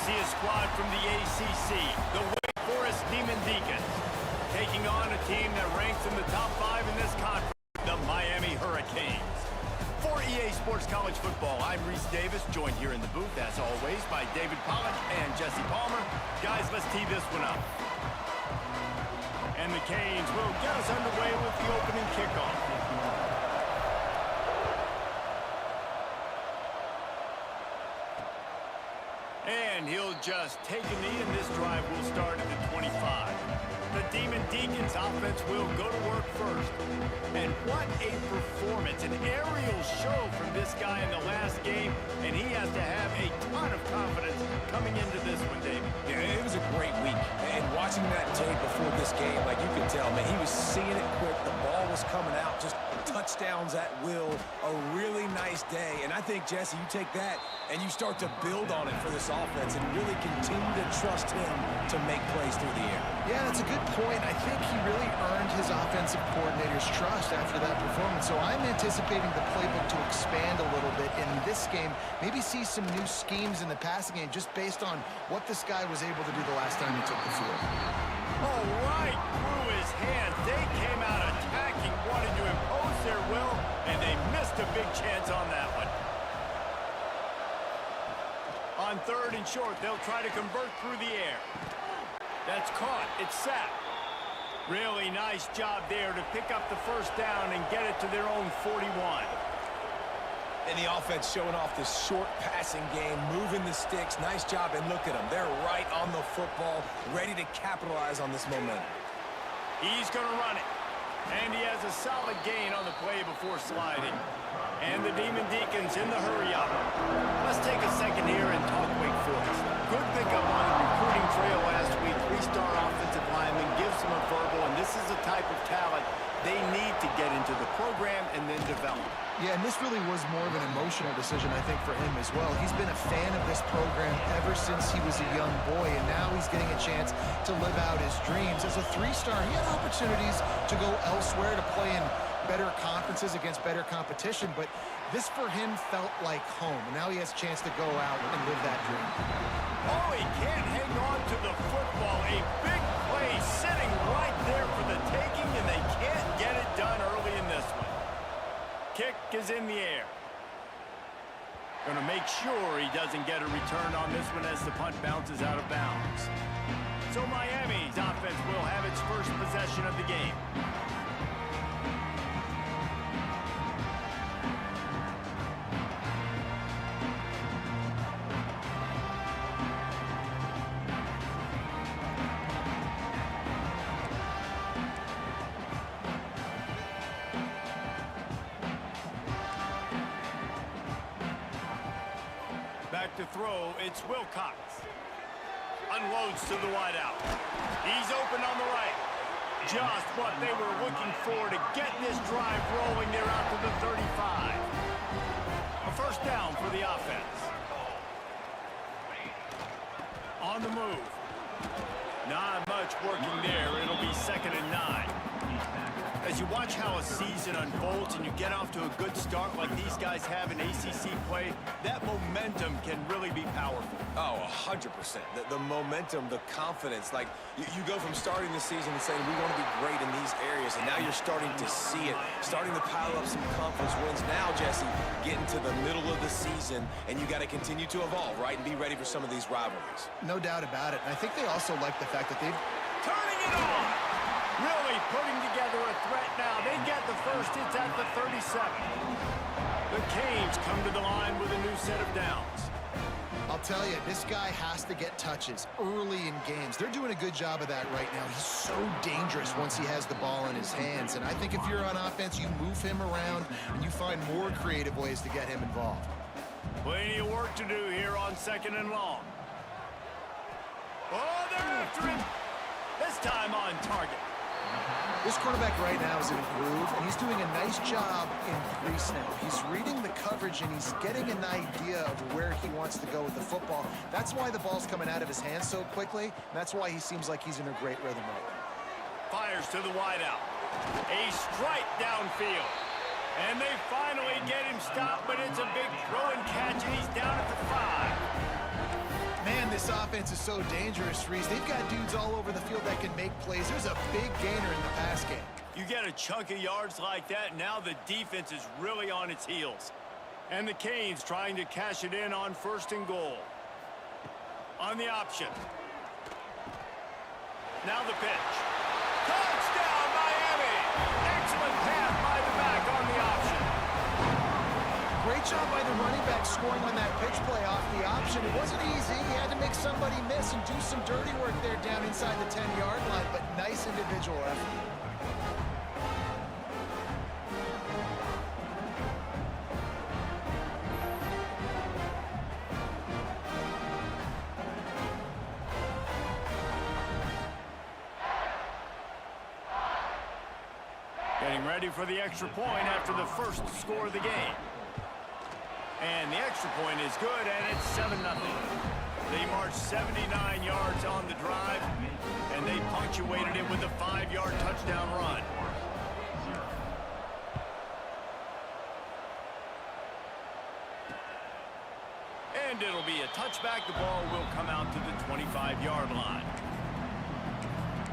see a squad from the ACC, the Wake Forest Demon Deacons, taking on a team that ranks in the top 5 in this conference, the Miami Hurricanes. For EA Sports College Football, I'm Reese Davis, joined here in the booth, as always, by David Pollack and Jesse Palmer. Guys, let's tee this one up. And the Canes will get us underway with the opening kickoff. And he'll just take a knee, and this drive will start at the 25. The Demon Deacons offense will go to work first. And what a performance, an aerial show from this guy in the last game, and he has to have a ton of confidence coming into this one, David. Yeah, it was a great week. And watching that tape before this game, like you could tell, man, he was seeing it quick. The ball was coming out, just touchdowns at will. A really nice day. And I think, Jesse, you take that and you start to build on it for this offense and really continue to trust him to make plays through the air. Yeah, that's a good point. I think he really earned his offensive coordinator's trust after that performance. So I'm anticipating the playbook to expand a little bit in this game. Maybe see some new schemes in the passing game just based on what this guy was able to do the last time he took the field. Oh, right through his hands. They came out attacking, wanted to impose their will, and they missed a big chance on that one. On 3rd and short, they'll try to convert through the air. That's caught. It's sacked. Really nice job there to pick up the first down and get it to their own 41. And the offense showing off this short passing game, moving the sticks. Nice job, and look at them. They're right on the football, ready to capitalize on this momentum. He's going to run it. And he has a solid gain on the play before sliding. And the Demon Deacons in the hurry-up. Let's take a second here and talk Wake Forest. Good pickup on the recruiting trail last week. 3-star offensive lineman gives them a verbal, and this is the type of talent they need to get into the program and then develop. Yeah, and this really was more of an emotional decision, I think, for him as well. He's been a fan of this program ever since he was a young boy, and now he's getting a chance to live out his dreams. As a 3-star, he had opportunities to go elsewhere, to play in better conferences against better competition, but this for him felt like home. And now he has a chance to go out and live that dream. Oh, he can't hang on to the football. A big play sitting right there for the taking, and they can't get it done early in this one. Kick is in the air. Going to make sure he doesn't get a return on this one as the punt bounces out of bounds. So Miami's offense will have its first possession of the game. Back to throw, it's Wilcox. Unloads to the wideout. He's open on the right. Just what they were looking for to get this drive rolling. They're out to the 35. A first down for the offense. On the move. Not much working there. It'll be 2nd and 9. As you watch how a season unfolds and you get off to a good start like these guys have in ACC play, that momentum can really be powerful. Oh, 100%. The momentum, the confidence. Like, you go from starting the season and saying, we want to be great in these areas, and now you're starting to see it, starting to pile up some conference wins. Now, Jesse, getting to the middle of the season, and you got to continue to evolve, right, and be ready for some of these rivalries. No doubt about it. And I think they also like the fact that they've... Turning it on! Really putting together a threat now. They get the first. It's at the 37. The Canes come to the line with a new set of downs. I'll tell you, this guy has to get touches early in games. They're doing a good job of that right now. He's so dangerous once he has the ball in his hands. And I think if you're on offense, you move him around and you find more creative ways to get him involved. Plenty of work to do here on 2nd and long. Oh, they're after him. This time on target. This quarterback right now is in a groove, and he's doing a nice job in pre-snap. He's reading the coverage, and he's getting an idea of where he wants to go with the football. That's why the ball's coming out of his hands so quickly, and that's why he seems like he's in a great rhythm right now. Fires to the wideout. A strike downfield. And they finally get him stopped, but it's a big throw and catch, and he's down at the 5. Man, this offense is so dangerous, Reese. They've got dudes all over the field that can make plays. There's a big gainer in the pass game. You get a chunk of yards like that, now the defense is really on its heels. And the Canes trying to cash it in on 1st and goal. On the option. Now the pitch. Touchdown, Miami! Excellent pass by the back on the option. Great job by the running back scoring on that pitch play off the option. It wasn't easy. He had to make somebody miss and do some dirty work there down inside the 10-yard line, but nice individual effort. Getting ready for the extra point after the first score of the game. And the extra point is good, and it's 7-0. They marched 79 yards on the drive, and they punctuated it with a 5-yard touchdown run. And it'll be a touchback. The ball will come out to the 25-yard line.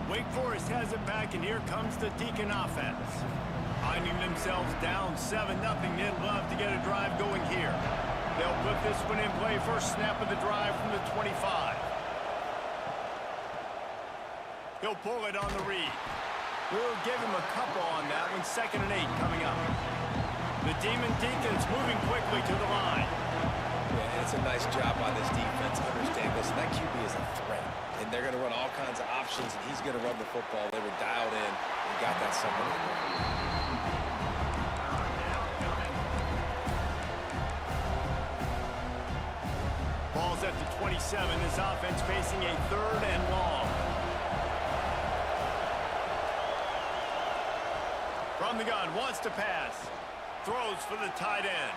Wake Forest has it back, and here comes the Deacon offense. Finding themselves down 7-0, they'd love to get a drive going here. They'll put this one in play. First snap of the drive from the 25. He'll pull it on the read. We'll give him a couple on that one. 2nd and 8 coming up. The Demon Deacons moving quickly to the line. Yeah, it's a nice job by this defense. Understand this. That QB is a threat. And they're going to run all kinds of options, and he's going to run the football. They were dialed in and got that somewhere. Ball's at the 27. This offense facing a 3rd and long. From the gun, wants to pass. Throws for the tight end.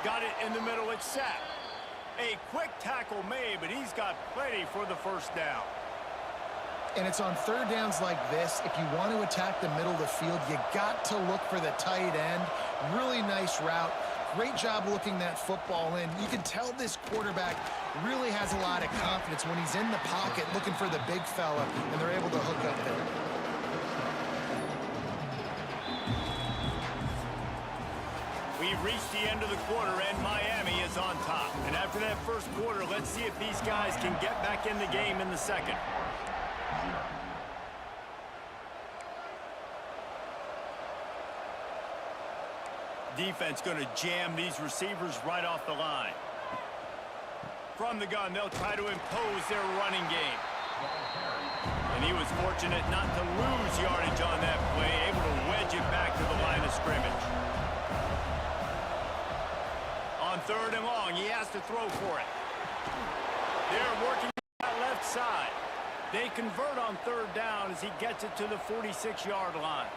Got it in the middle, it's sacked. A quick tackle made, but he's got plenty for the first down. And it's on 3rd downs like this. If you want to attack the middle of the field, you got to look for the tight end. Really nice route. Great job looking that football in. You can tell this quarterback really has a lot of confidence when he's in the pocket looking for the big fella, and they're able to hook up there. We've reached the end of the quarter, and Miami is on top. And after that first quarter, let's see if these guys can get back in the game in the second. Defense going to jam these receivers right off the line. From the gun, they'll try to impose their running game. And he was fortunate not to lose yardage on that play, able to wedge it back to the line of scrimmage. On 3rd and long, he has to throw for it. They're working that left side. They convert on 3rd down as he gets it to the 46-yard line.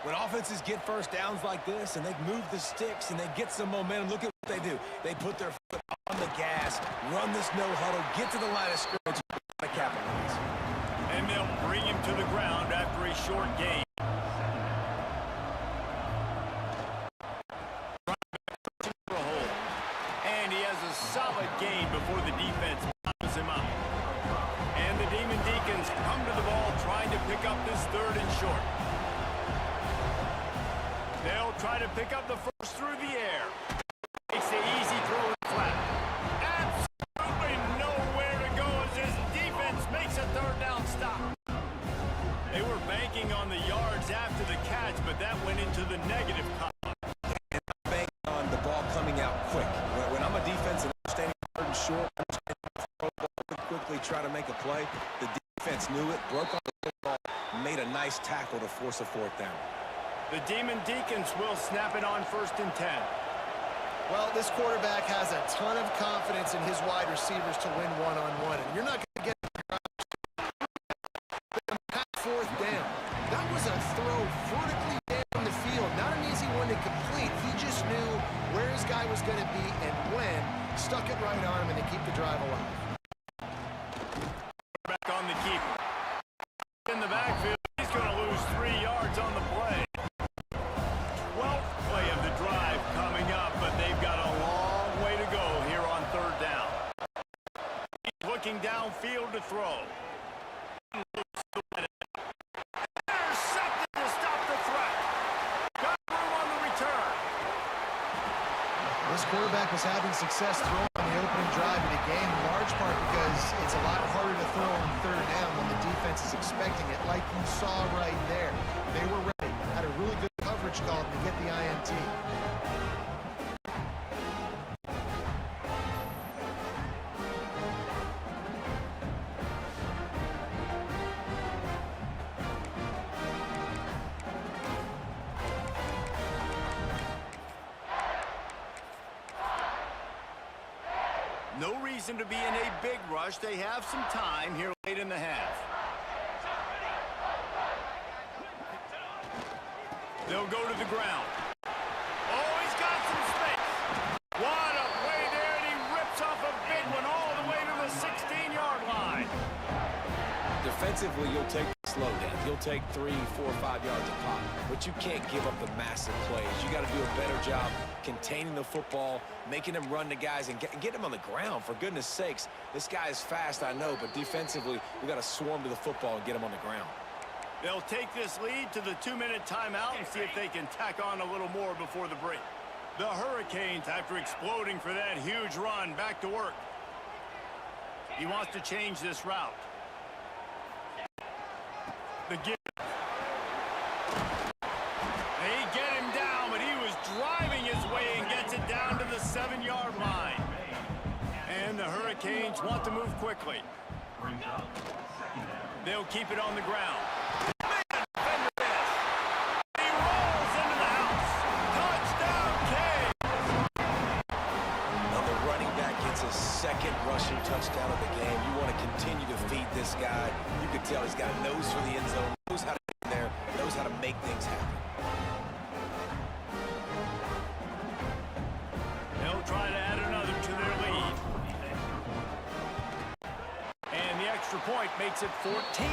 When offenses get first downs like this and they move the sticks and they get some momentum, look at what they do. They put their foot on the gas, run this no-huddle, get to the line of scrimmage, and capitalize. And they'll bring him to the ground after a short gain. And he has a solid gain before the defense pops him up. And the Demon Deacons come to the ball trying to pick up this 3rd and short. They'll try to pick up the first through the air. Makes the easy throw in flat. Absolutely nowhere to go as his defense makes a 3rd down stop. They were banking on the yards after the catch, but that went into the negative column. And I'm banking on the ball coming out quick. When I'm a defense and I'm standing 3rd and short, I'm quickly try to make a play. The defense knew it, broke on the football, made a nice tackle to force a 4th down. The Demon Deacons will snap it on 1st and 10. Well, this quarterback has a ton of confidence in his wide receivers to win one-on-one, and you're not going to get 4th down. That was a throw vertically down the field. Not an easy one to complete. He just knew where his guy was going to be and when. Stuck it right on him, and they keep the drive alive. Back on the keeper. In the backfield, he's going to lose 3 yards on the play. 12th play of the drive coming up, but they've got a long way to go here on 3rd down. downfield to throw. Intercepted to stop the threat. Got room on the return. This quarterback was having success throwing on the opening drive of the game, in large part because it's a lot harder to throw on third down when the defense is expecting it, like you saw right there. They were ready, had a really good coverage call to get the INT. No reason to be in a big rush. They have some time here late in the half. They'll go to the ground. Oh, he's got some space. What a play there, and he rips off a big one all the way to the 16-yard line. Defensively, you'll take the slow down. You'll take 3, 4, 5 yards a pop. But you can't give up the massive plays. You got to do a better job containing the football, making them run the guys, and get them on the ground. For goodness sakes, this guy is fast, I know, but defensively, we got to swarm to the football and get him on the ground. They'll take this lead to the 2-minute timeout and see if they can tack on a little more before the break. The Hurricanes, after exploding for that huge run, back to work. He wants to change this route. The give. They get him down, but he was driving his way and gets it down to the 7-yard line. And the Hurricanes want to move quickly. They'll keep it on the ground. He rolls into the house. Touchdown, Cage. Now the running back gets his second rushing touchdown of the game. You want to continue to feed this guy. You can tell he's got a nose for the end zone, knows how to get in there, knows how to make things happen. They'll try to add another to their lead. And the extra point makes it 14-0.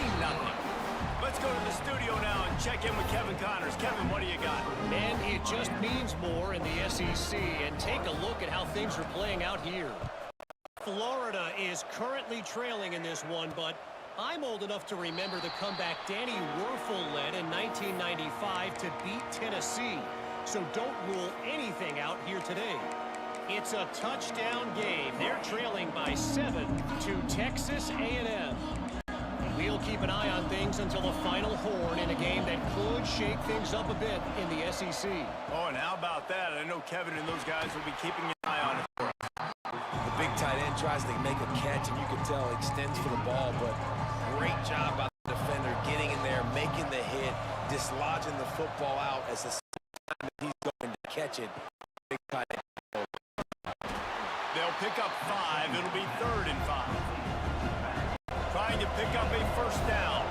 Let's go to the studio now and check in with Kevin Connors. Kevin, what do you got? And it just means more in the SEC. And take a look at how things are playing out here. Florida is currently trailing in this one, but I'm old enough to remember the comeback Danny Werfel led in 1995 to beat Tennessee. So don't rule anything out here today. It's a touchdown game. They're trailing by 7 to Texas A&M. We'll keep an eye on things until the final horn in a game that could shake things up a bit in the SEC. Oh, and how about that? I know Kevin and those guys will be keeping an eye on it. The big tight end tries to make a catch, and you can tell extends for the ball, but great job by the defender getting in there, making the hit, dislodging the football out as the time that he's going to catch it. Big tight end. They'll pick up 5. It'll be 3rd and 5. Trying to pick up a first down.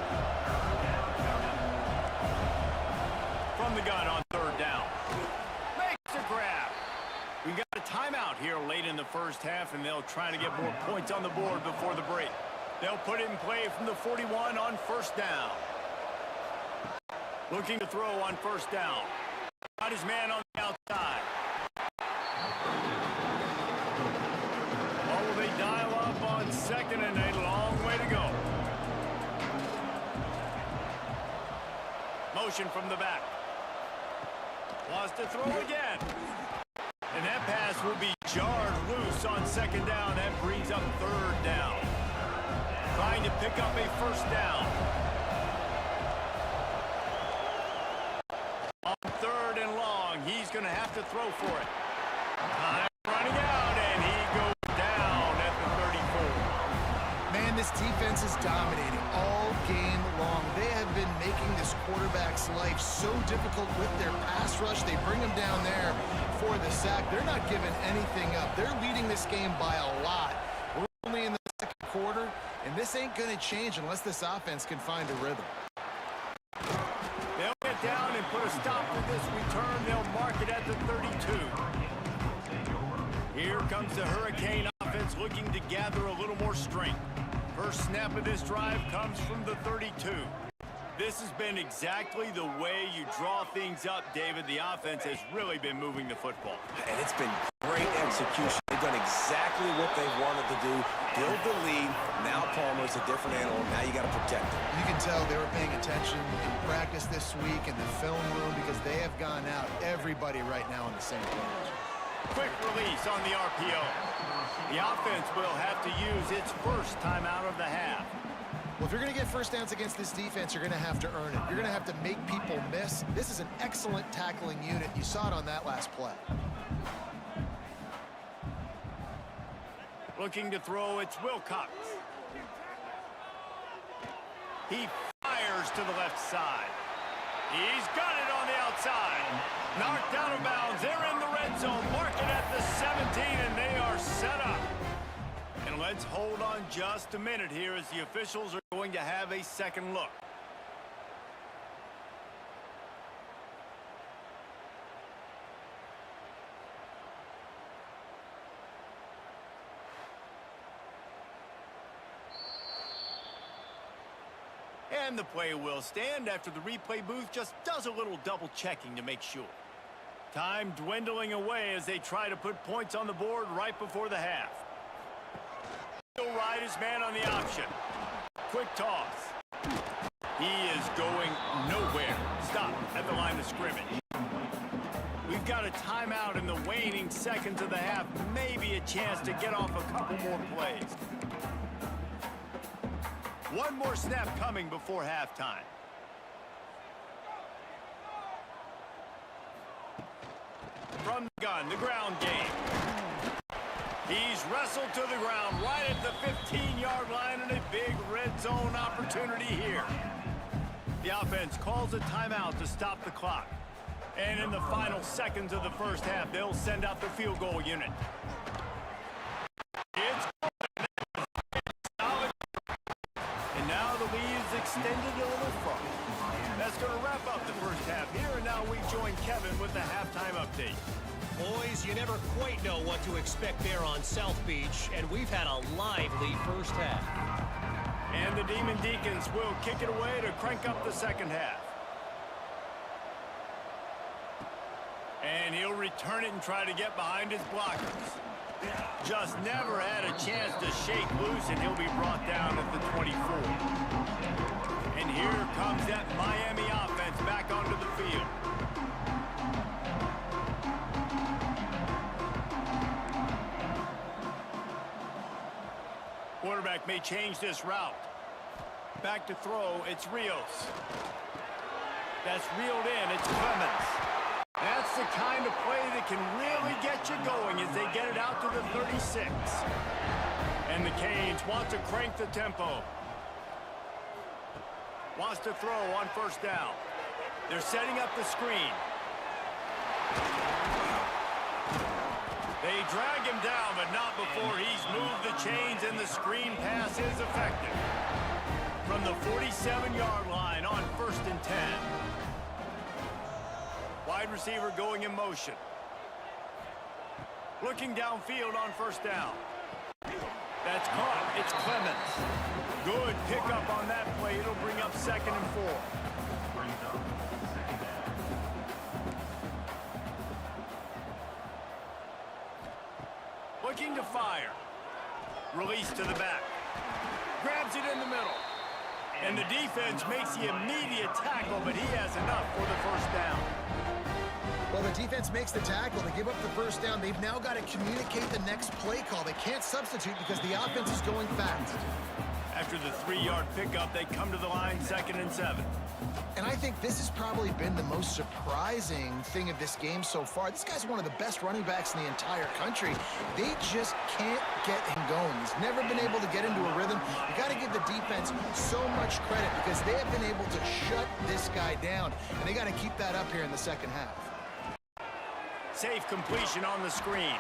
From the gun on 3rd down. Makes a grab. We got a timeout here late in the first half, and they'll try to get more points on the board before the break. They'll put it in play from the 41 on 1st down. Looking to throw on 1st down. Got his man on the outside. Oh, will they dial up on 2nd and a long way to go. Motion from the back. Wants to throw again. And that pass will be jarred loose on 2nd down. That brings up 3rd down. Trying to pick up a first down. On 3rd and long, he's going to have to throw for it. Time running out, and he goes down at the 34. Man, this defense is dominating all game long. They have been making this quarterback's life so difficult with their pass rush. They bring him down there for the sack. They're not giving anything up. They're leading this game by a lot. We're only in the 2nd quarter, and this ain't going to change unless this offense can find a rhythm. They'll get down and put a stop to this return. They'll mark it at the 32. Here comes the Hurricane offense looking to gather a little more strength. First snap of this drive comes from the 32. This has been exactly the way you draw things up, David. The offense has really been moving the football. And it's been great execution. They've done exactly what they wanted to do build the lead. Now Palmer's a different animal. Now you got to protect him. You can tell they were paying attention in practice this week in the film room because they have gone out, everybody right now on the same page. Quick release on the RPO. The offense will have to use its first timeout of the half. Well, if you're going to get first downs against this defense, you're going to have to earn it. You're going to have to make people miss. This is an excellent tackling unit. You saw it on that last play. Looking to throw, it's Wilcox. He fires to the left side. He's got it on the outside. Knocked out of bounds. They're in the red zone. Mark it at the 17, and they are set up. And let's hold on just a minute here as the officials are going to have a second look. And the play will stand after the replay booth just does a little double checking to make sure. Time dwindling away as they try to put points on the board right before the half. He'll ride his man on the option. Quick toss. He is going nowhere. Stop at the line of scrimmage. We've got a timeout in the waning seconds of the half. Maybe a chance to get off a couple more plays. One more snap coming before halftime. From the gun, the ground game. He's wrestled to the ground right at the 15-yard line and a big red zone opportunity here. The offense calls a timeout to stop the clock. And in the final seconds of the first half, they'll send out the field goal unit. It's solid. And now the lead is extended a little further. That's going to wrap up the first half here, and now we join Kevin with the halftime update. Boys, you never quite know what to expect there on South Beach, and we've had a lively first half. And the Demon Deacons will kick it away to crank up the second half. And he'll return it and try to get behind his blockers. Just never had a chance to shake loose, and he'll be brought down at the 24. And here comes that Miami offense back onto the field. Quarterback may change this route. Back to throw, it's Rios. That's reeled in, it's Clemens. That's the kind of play that can really get you going as they get it out to the 36. And the Canes want to crank the tempo. Wants to throw on first down. They're setting up the screen. They drag him down, but not before he's moved the chains, and the screen pass is effective. From the 47-yard line on 1st and 10. Wide receiver going in motion. Looking downfield on first down. That's caught. It's Clemens. Good pickup on that play. It'll bring up 2nd and 4. Looking to fire. Release to the back. Grabs it in the middle. And the defense makes the immediate tackle, but he has enough for the first down. Well, the defense makes the tackle. They give up the first down. They've now got to communicate the next play call. They can't substitute because the offense is going fast. After the 3-yard pickup, they come to the line 2nd and 7. And I think this has probably been the most surprising thing of this game so far. This guy's one of the best running backs in the entire country. They just can't get him going. He's never been able to get into a rhythm. You got to give the defense so much credit because they have been able to shut this guy down. And they got to keep that up here in the second half. Safe completion on the screen.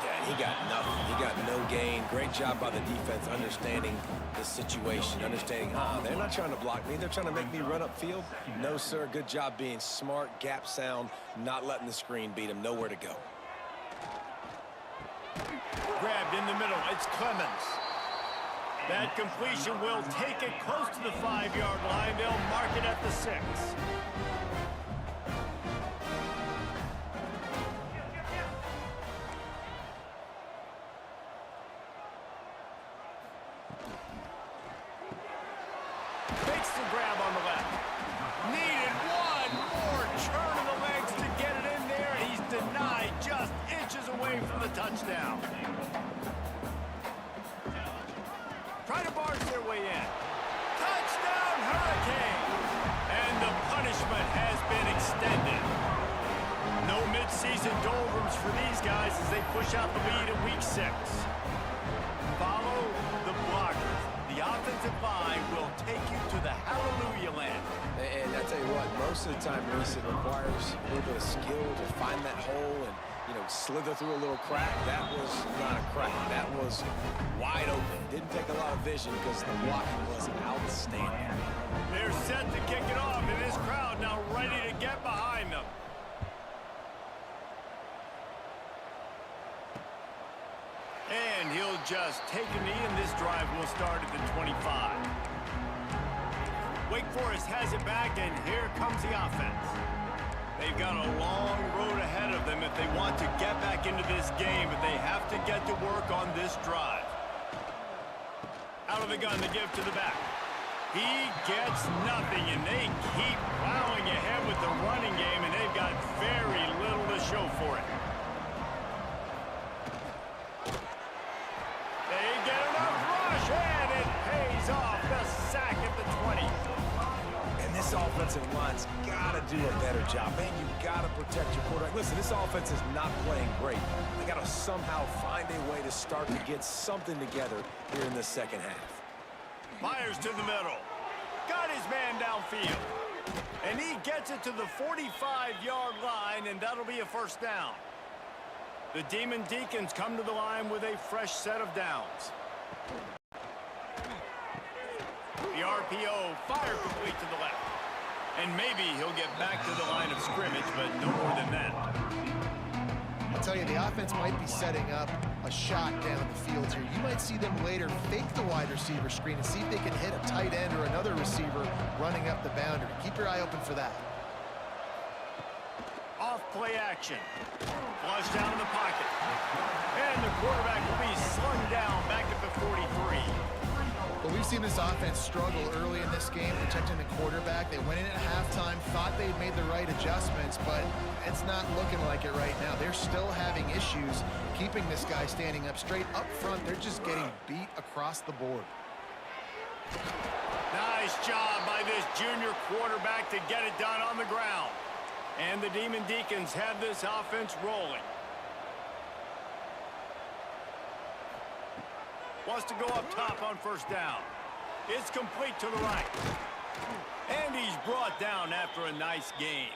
Yeah, he got nothing. He got no gain. Great job by the defense understanding the situation, understanding, they're not trying to block me. They're trying to make me run upfield. No, sir. Good job being smart, gap sound, not letting the screen beat him. Nowhere to go. Grabbed in the middle. It's Clemens. That completion will take it close to the 5-yard line. They'll mark it at the 6. grab on the left. Needed one more turn of the legs to get it in there. He's denied, just inches away from the touchdown. Try to barge their way in. Touchdown, Hurricane! And the punishment has been extended. No midseason doldrums for these guys as they push out the lead in Week 6. Follow the blockers. The offensive line will take you to the hallelujah land. And I tell you what, most of the time, Reese, it requires a little bit of skill to find that hole and, you know, slither through a little crack. That was not a crack. That was wide open. Didn't take a lot of vision because the blocking was outstanding. They're set to kick it off, and this crowd now ready to get behind them. And he'll just take a knee, and this drive will start at the 25. Wake Forest has it back, and here comes the offense. They've got a long road ahead of them if they want to get back into this game, but they have to get to work on this drive. Out of the gun, they give to the back. He gets nothing, and they keep plowing ahead with the running game, and they've got very little to show for it. They get enough rush, and it pays off. The sack at the 20. And this offensive line's got to do a better job. Man, you got to protect your quarterback. Listen, this offense is not playing great. They got to somehow find a way to start to get something together here in the second half. Myers to the middle. Got his man downfield. And he gets it to the 45-yard line, and that'll be a first down. The Demon Deacons come to the line with a fresh set of downs. The RPO fired complete to the left. And maybe he'll get back to the line of scrimmage, but no more than that. I'll tell you, the offense might be setting up a shot down the field here. You might see them later fake the wide receiver screen and see if they can hit a tight end or another receiver running up the boundary. Keep your eye open for that. Off play action. Flush down in the pocket. And the quarterback will be slung down back at the 43. Well, we've seen this offense struggle early in this game protecting the quarterback. They went in at halftime, thought they'd made the right adjustments, but it's not looking like it right now. They're still having issues keeping this guy standing up straight up front. They're just getting beat across the board. Nice job by this junior quarterback to get it done on the ground. And the Demon Deacons have this offense rolling. Wants to go up top on first down. It's complete to the right. And he's brought down after a nice gain.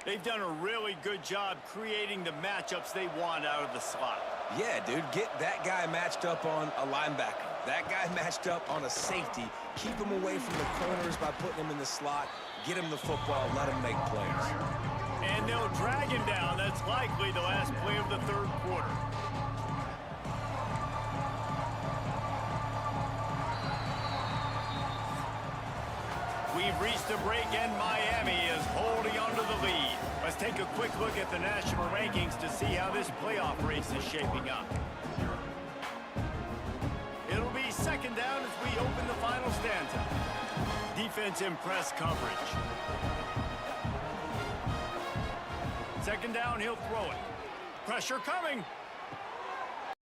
They've done a really good job creating the matchups they want out of the slot. Yeah, dude, get that guy matched up on a linebacker. That guy matched up on a safety. Keep him away from the corners by putting him in the slot. Get him the football, let him make plays. And they'll drag him down. That's likely the last play of the third quarter. We've reached the break, and Miami is holding on to the lead. Let's take a quick look at the national rankings to see how this playoff race is shaping up. It'll be second down as we open the final stanza. Defense in press coverage. Second down, he'll throw it. Pressure coming.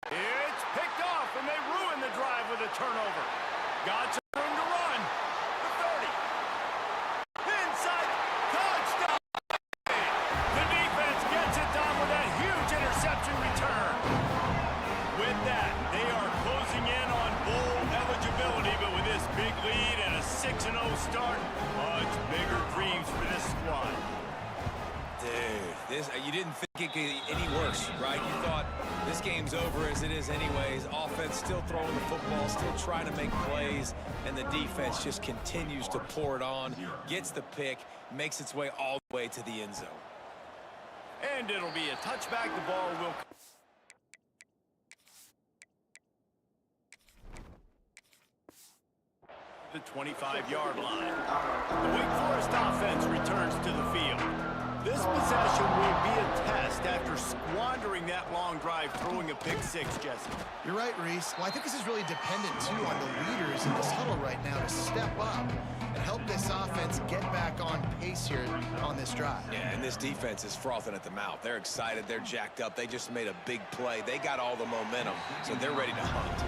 It's picked off, and they ruin the drive with a turnover. Got some room to run. The 30. Inside. Touchdown. The defense gets it done with that huge interception return. With that, they are closing in on bowl eligibility, but with this big lead and a 6-0 start, much bigger dreams for this squad. Dude, you didn't think it could get any worse, right? You thought this game's over as it is anyways. Offense still throwing the football, still trying to make plays, and the defense just continues to pour it on, gets the pick, makes its way all the way to the end zone. And it'll be a touchback. The ball will... the 25-yard line. The Wake Forest offense returns to the field. This possession will be a test after squandering that long drive, throwing a pick six, Jesse. You're right, Reese. Well, I think this is really dependent, too, on the leaders in this huddle right now to step up and help this offense get back on pace here on this drive. Yeah, and this defense is frothing at the mouth. They're excited. They're jacked up. They just made a big play. They got all the momentum, so they're ready to hunt.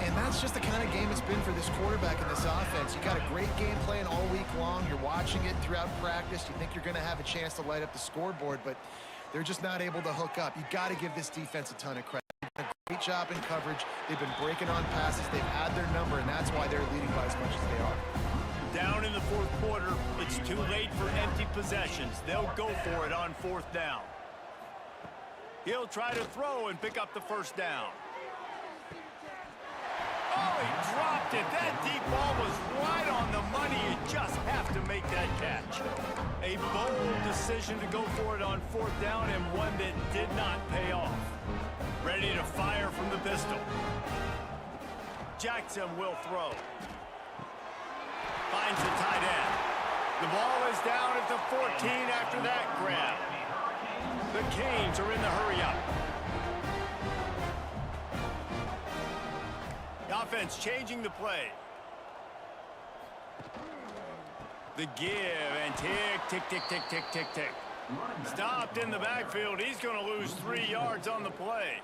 And that's just the kind of game it's been for this quarterback in this offense. You got a great game plan all week long. You're watching it throughout practice. You think you're going to have a chance to light up the scoreboard, but they're just not able to hook up. You got to give this defense a ton of credit. They've done a great job in coverage. They've been breaking on passes. They've had their number, and that's why they're leading by as much as they are. Down in the fourth quarter, it's too late for empty possessions. They'll go for it on fourth down. He'll try to throw and pick up the first down. Oh, he dropped it. That deep ball was right on the money. You just have to make that catch. A bold decision to go for it on fourth down, and one that did not pay off. Ready to fire from the pistol. Jackson will throw. Finds the tight end. The ball is down at the 14 after that grab. The Canes are in the hurry-up. The offense changing the play. The give and tick, tick, tick, tick, tick, tick, tick. Stopped in the backfield. He's going to lose 3 yards on the play.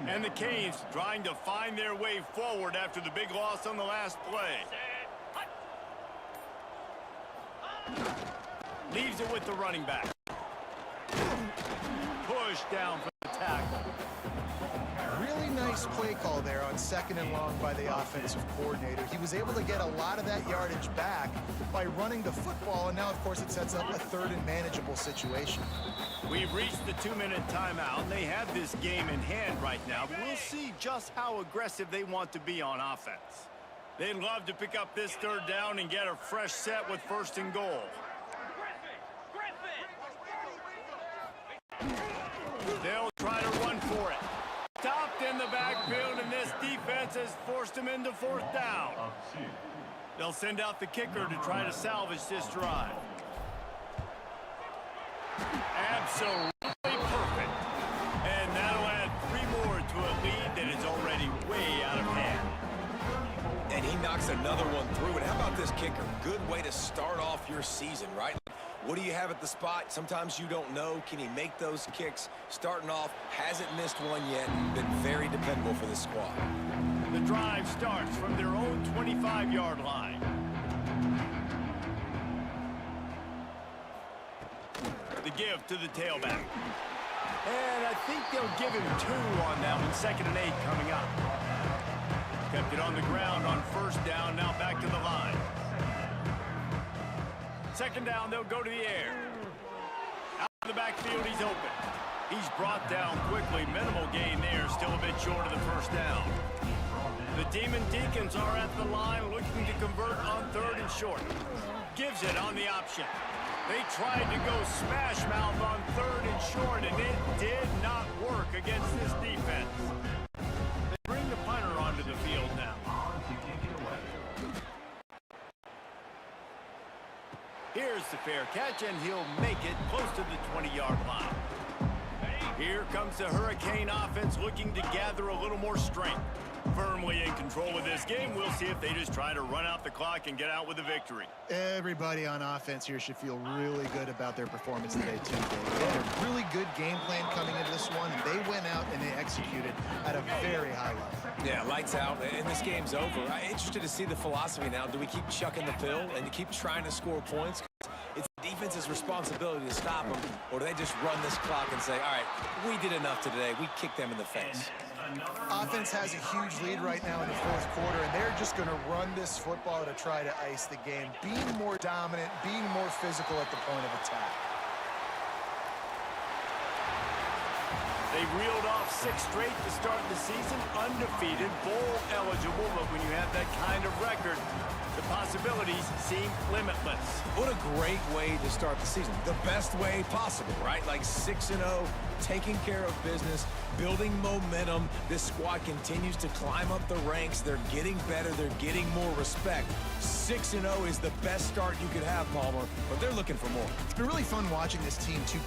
And the Canes trying to find their way forward after the big loss on the last play. Leaves it with the running back. Push down for the tackle. Really nice play call there on 2nd and long by the offensive coordinator. He was able to get a lot of that yardage back by running the football, and now, of course, it sets up a 3rd and manageable situation. We've reached the 2-minute timeout. They have this game in hand right now, but we'll see just how aggressive they want to be on offense. They'd love to pick up this 3rd down and get a fresh set with 1st and goal. They'll try to run for it. Stopped in the backfield, and this defense has forced him into 4th down. They'll send out the kicker to try to salvage this drive. Absolutely perfect. And that'll add 3 more to a lead that is already way out of hand. And he knocks another one through. And how about this kicker? Good way to start off your season, right? What do you have at the spot? Sometimes you don't know. Can he make those kicks? Starting off, hasn't missed one yet. Been very dependable for this squad. The drive starts from their own 25-yard line. The give to the tailback. And I think they'll give him 2 on that one. 2nd and 8 coming up. Kept it on the ground on 1st down. Now back to the line. 2nd down, they'll go to the air. Out of the backfield, he's open. He's brought down quickly. Minimal gain there, still a bit short of the 1st down. The Demon Deacons are at the line looking to convert on 3rd and short. Gives it on the option. They tried to go smash mouth on 3rd and short, and it did not work against this defense. They bring the punter onto the field now. Here's the fair catch, and he'll make it close to the 20-yard line. Here comes the Hurricane offense looking to gather a little more strength. Firmly in control of this game. We'll see if they just try to run out the clock and get out with a victory. Everybody on offense here should feel really good about their performance today, too. They had a really good game plan coming into this one, and they went out and they executed at a very high level. Yeah, lights out, and this game's over. I'm interested to see the philosophy now. Do we keep chucking the pill and to keep trying to score points? It's the defense's responsibility to stop them, or do they just run this clock and say, all right, we did enough today. We kicked them in the face. Offense has a huge lead right now in the 4th quarter, and they're just going to run this football to try to ice the game, being more dominant, being more physical at the point of attack. They reeled off 6 straight to start the season, undefeated, bowl eligible, but when you have that kind of record, the possibilities seem limitless. What a great way to start the season. The best way possible, right? Like 6-0, taking care of business, building momentum. This squad continues to climb up the ranks. They're getting better. They're getting more respect. 6-0 is the best start you could have, Palmer, but they're looking for more. It's been really fun watching this team, too.